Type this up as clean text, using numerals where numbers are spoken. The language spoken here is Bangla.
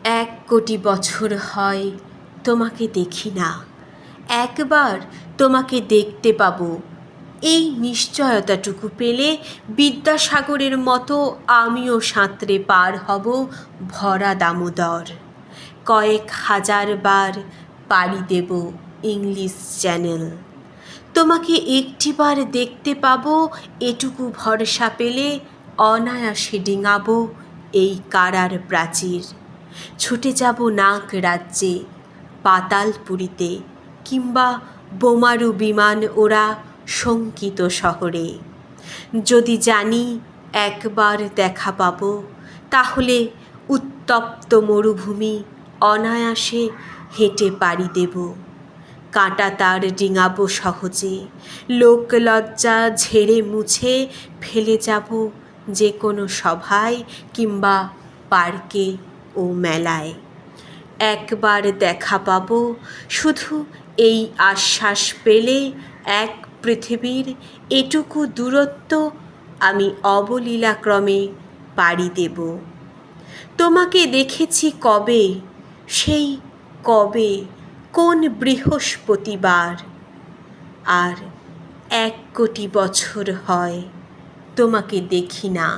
1 কোটি বছর হয় তোমাকে দেখি না, একবার তোমাকে দেখতে পাবো, এই নিশ্চয়তাটুকু পেলে বিদ্যাসাগরের মতো আমিও সাঁতরে পার হব ভরা দামোদর। কয়েক হাজার বার পাড়ি দেব ইংলিশ চ্যানেল। তোমাকে একটিবার দেখতে পাবো, এটুকু ভরসা পেলে অনায়াসে ডিঙাবো এই কারার প্রাচীর। ছুটে যাব নাগ রাজ্যে, পাতালপুরীতে, কিংবা বোমারু বিমান ওরা শঙ্কিত শহরে। যদি জানি একবার দেখা পাবো, তাহলে উত্তপ্ত মরুভূমি অনায়াসে হেঁটে পাড়ি দেব। কাঁটা তার ডিঙাবো সহজে, লোকলজ্জা ঝেড়ে মুছে ফেলে যাব যে কোনো সভায় কিংবা পার্কে ও মেলায়। একবার দেখা পাবো, শুধু এই আশ্বাস পেলে এক পৃথিবীর এটুকু দূরত্ব আমি অবলীলাক্রমে পাড়ি দেব। তোমাকে দেখেছি কবে, সেই কবে, কোন বৃহস্পতিবার। আর 1 কোটি বছর হয় তোমাকে দেখি না।